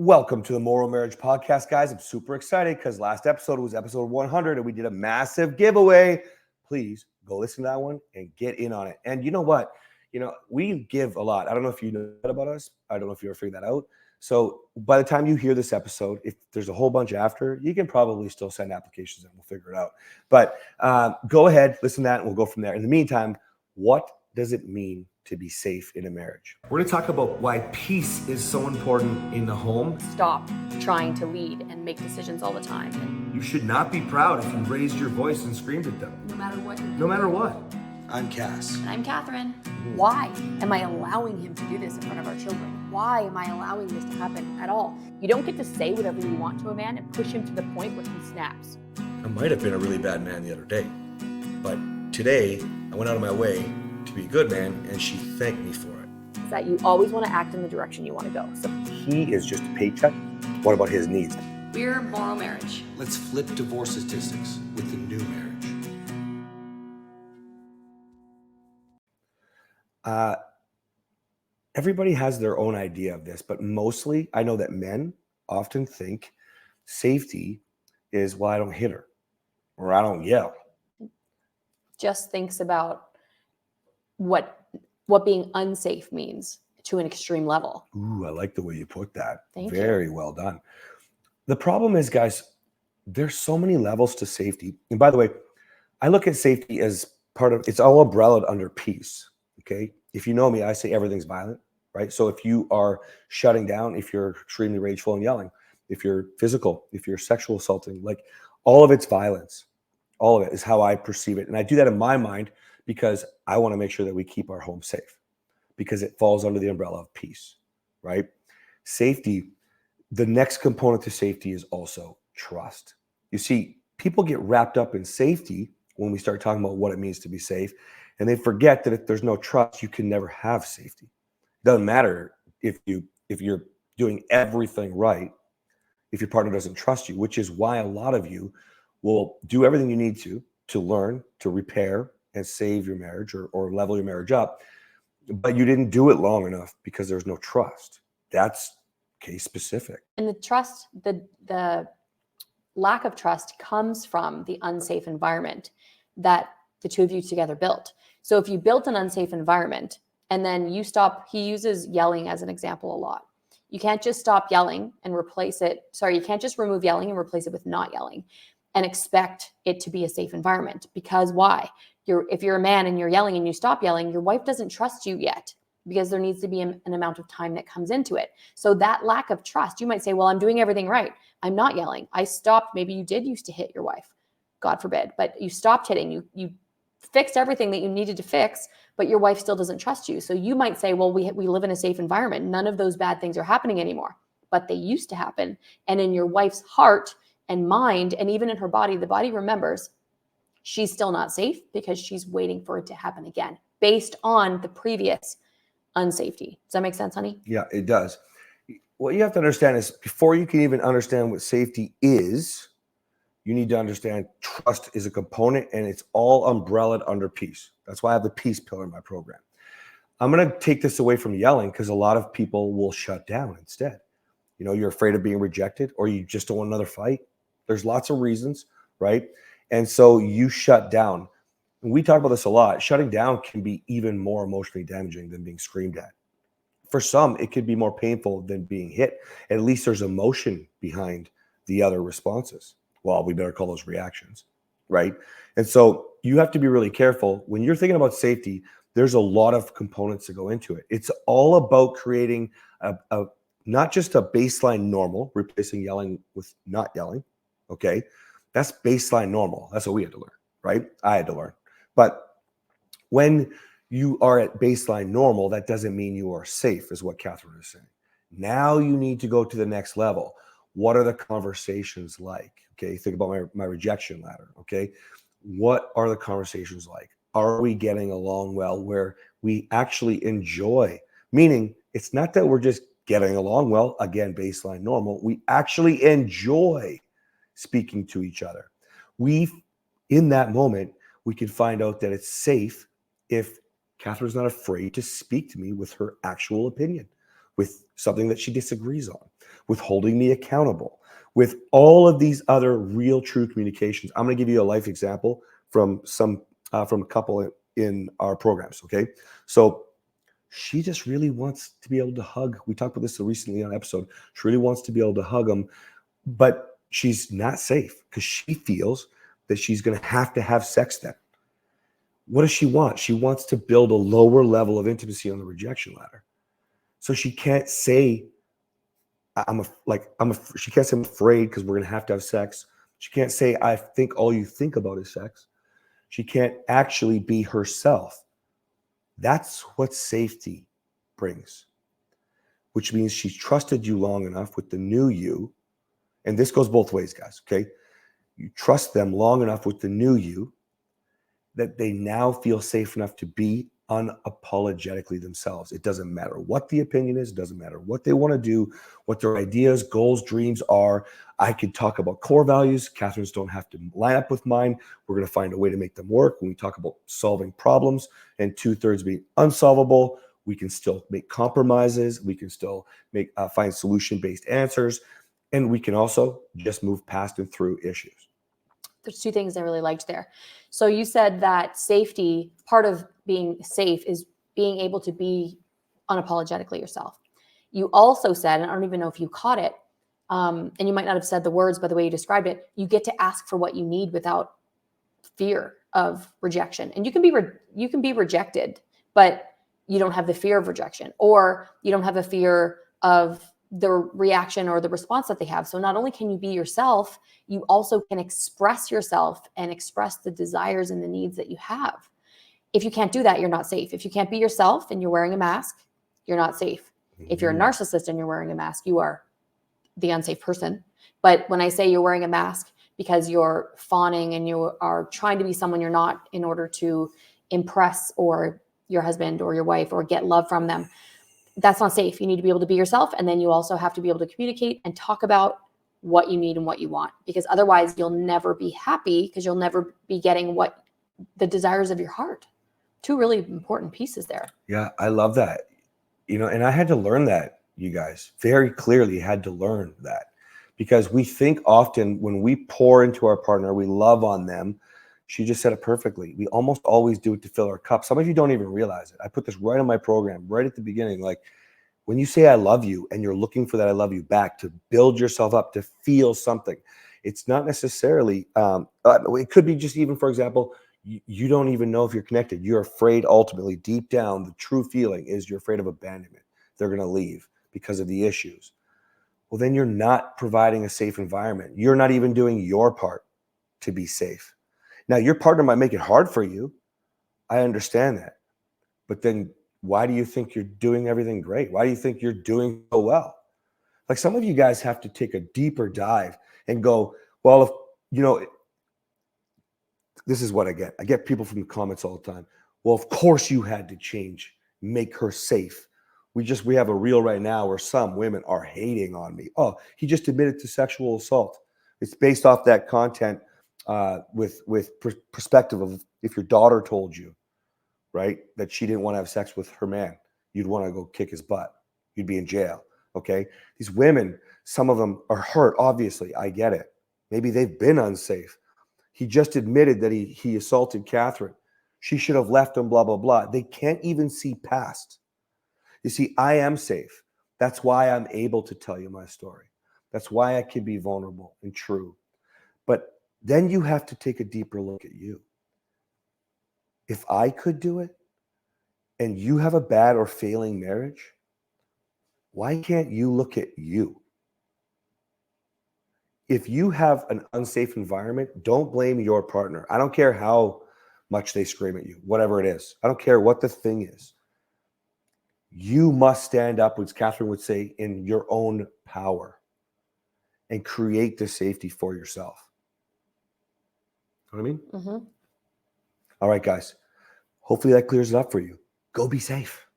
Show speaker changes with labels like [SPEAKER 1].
[SPEAKER 1] Welcome to the MorrowMarriage podcast, guys. I'm super excited because last episode was episode 100 and we did a massive giveaway. Please go listen to that one and get in on it. And you know what? We give a lot. I don't know if you know that about us. I don't know if you ever figured that out. So by the time you hear this episode, if there's a whole bunch after, you can probably still send applications and we'll figure it out. But go ahead, listen to that, and we'll go from there. In the meantime, what does it mean to be safe in a marriage? We're going to talk about why peace is so important in the home.
[SPEAKER 2] Stop trying to lead and make decisions all the time.
[SPEAKER 1] You should not be proud if you raised your voice and screamed at them.
[SPEAKER 2] No matter what.
[SPEAKER 1] No matter what. I'm Cass.
[SPEAKER 2] And I'm Kathryn. Why am I allowing him to do this in front of our children? Why am I allowing this to happen at all? You don't get to say whatever you want to a man and push him to the point where he snaps.
[SPEAKER 1] I might have been a really bad man the other day, but today I went out of my way to be a good man, and she thanked me for it.
[SPEAKER 2] Is that you always want to act in the direction you want to go. So
[SPEAKER 1] he is just a paycheck. What about his needs?
[SPEAKER 2] we're MorrowMarriage.
[SPEAKER 3] Let's flip divorce statistics with the new marriage.
[SPEAKER 1] Everybody has their own idea of this, but mostly I know that men often think safety is, well, I don't hit her or I don't yell.
[SPEAKER 2] Just thinks about what being unsafe means to an extreme level.
[SPEAKER 1] Ooh, I like the way you put that.
[SPEAKER 2] Thank you.
[SPEAKER 1] Very well done. The problem is, guys, there's so many levels to safety. And by the way, I look at safety as part of, it's all umbrellaed under peace. Okay. If you know me, I say everything's violent, right? So if you are shutting down, if you're extremely rageful and yelling, if you're physical, if you're sexual assaulting, like all of it's violence. All of it is how I perceive it. And I do that in my mind because I want to make sure that we keep our home safe because it falls under the umbrella of peace, right? Safety, the next component to safety is also trust. You see, people get wrapped up in safety when we start talking about what it means to be safe. And they forget that if there's no trust, you can never have safety. It doesn't matter if you're doing everything right, if your partner doesn't trust you, which is why a lot of you will do everything you need to learn, to repair and save your marriage or level your marriage up, but you didn't do it long enough because there's no trust. That's case specific.
[SPEAKER 2] And the trust, the lack of trust comes from the unsafe environment that the two of you together built. So if you built an unsafe environment and then you stop, he uses yelling as an example a lot. You can't just stop yelling and replace it. Sorry, you can't just remove yelling and replace it with not yelling and expect it to be a safe environment. Because why? If you're a man and you're yelling and you stop yelling, your wife doesn't trust you yet because there needs to be an amount of time that comes into it. So that lack of trust, you might say, well, I'm doing everything right. I'm not yelling. I stopped. Maybe you did used to hit your wife, God forbid, but you stopped hitting. You fixed everything that you needed to fix, but your wife still doesn't trust you. So you might say, well, we live in a safe environment. None of those bad things are happening anymore, but they used to happen. And in your wife's heart and mind, and even in her body, the body remembers she's still not safe because she's waiting for it to happen again based on the previous unsafety. Does that make sense, honey?
[SPEAKER 1] Yeah, it does. What you have to understand is before you can even understand what safety is, you need to understand trust is a component and it's all umbrellaed under peace. That's why I have the peace pillar in my program. I'm going to take this away from yelling because a lot of people will shut down instead. You know, you're afraid of being rejected or you just don't want another fight. There's lots of reasons, right? And so you shut down. And we talk about this a lot. Shutting down can be even more emotionally damaging than being screamed at. For some, it could be more painful than being hit. At least there's emotion behind the other responses. Well, we better call those reactions, right? And so you have to be really careful. When you're thinking about safety, there's a lot of components that go into it. It's all about creating a not just a baseline normal, replacing yelling with not yelling, okay? That's baseline normal. That's what we had to learn, right? I had to learn. But when you are at baseline normal, that doesn't mean you are safe, is what Kathryn is saying. Now you need to go to the next level. What are the conversations like? Okay, think about my rejection ladder, okay? What are the conversations like? Are we getting along well where we actually enjoy? Meaning, it's not that we're just getting along well, again, baseline normal. We actually enjoy speaking to each other. In that moment, we can find out that it's safe if Kathryn's not afraid to speak to me with her actual opinion, with something that she disagrees on. with holding me accountable, with all of these other real true communications. I'm going to give you a life example from a couple in our programs. Okay. So she just really wants to be able to hug. We talked about this recently on an episode. She really wants to be able to hug him, but she's not safe because she feels that she's going to have sex then. What does she want? She wants to build a lower level of intimacy on the rejection ladder. So she can't say, she can't say I'm afraid because we're going to have sex. She can't say, I think all you think about is sex. She can't actually be herself. That's what safety brings, which means she's trusted you long enough with the new you. And this goes both ways, guys. Okay. You trust them long enough with the new you that they now feel safe enough to be unapologetically themselves. It doesn't matter what the opinion is. It doesn't matter what they want to do, what their ideas, goals, dreams are. I could talk about core values. Kathryn's don't have to line up with mine. We're going to find a way to make them work. When we talk about solving problems and 2/3 being unsolvable, we can still make compromises. We can still find solution-based answers. And we can also just move past and through issues.
[SPEAKER 2] There's two things I really liked there. So you said that safety, part of being safe is being able to be unapologetically yourself. You also said, and I don't even know if you caught it, and you might not have said the words by the way you described it, you get to ask for what you need without fear of rejection. And you can be rejected, but you don't have the fear of rejection, or you don't have a fear of the reaction or the response that they have. So not only can you be yourself, you also can express yourself and express the desires and the needs that you have. If you can't do that, you're not safe. If you can't be yourself and you're wearing a mask, you're not safe. If you're a narcissist and you're wearing a mask, you are the unsafe person. But when I say you're wearing a mask because you're fawning and you are trying to be someone you're not in order to impress or your husband or your wife or get love from them, that's not safe. You need to be able to be yourself. And then you also have to be able to communicate and talk about what you need and what you want, because otherwise you'll never be happy, because you'll never be getting what the desires of your heart. Two really important pieces there.
[SPEAKER 1] Yeah, I love that. And I had to learn that, you guys, very clearly had to learn that, because we think often when we pour into our partner, we love on them. She just said it perfectly. We almost always do it to fill our cup. Some of you don't even realize it. I put this right in my program, right at the beginning. Like, when you say I love you and you're looking for that I love you back to build yourself up, to feel something, it's not necessarily, it could be just even, for example, you don't even know if you're connected. You're afraid ultimately, deep down, the true feeling is you're afraid of abandonment. They're going to leave because of the issues. Well, then you're not providing a safe environment. You're not even doing your part to be safe. Now, your partner might make it hard for you. I understand that. But then why do you think you're doing everything great? Why do you think you're doing so well? Like, some of you guys have to take a deeper dive and go, well, if, this is what I get. I get people from the comments all the time. Well, of course you had to change, make her safe. We have a reel right now where some women are hating on me. Oh, he just admitted to sexual assault. It's based off that content with perspective of, if your daughter told you, right, that she didn't want to have sex with her man, you'd want to go kick his butt. You'd be in jail. Okay. These women, some of them are hurt. Obviously, I get it. Maybe they've been unsafe. He just admitted that he assaulted Kathryn. She should have left him, blah, blah, blah. They can't even see past. You see, I am safe. That's why I'm able to tell you my story. That's why I can be vulnerable and true. But then you have to take a deeper look at you. If I could do it and you have a bad or failing marriage, why can't you look at you? If you have an unsafe environment, don't blame your partner. I don't care how much they scream at you, whatever it is. I don't care what the thing is. You must stand up, as Kathryn would say, in your own power and create the safety for yourself. You know what I mean?
[SPEAKER 2] Mm-hmm.
[SPEAKER 1] All right, guys. Hopefully that clears it up for you. Go be safe.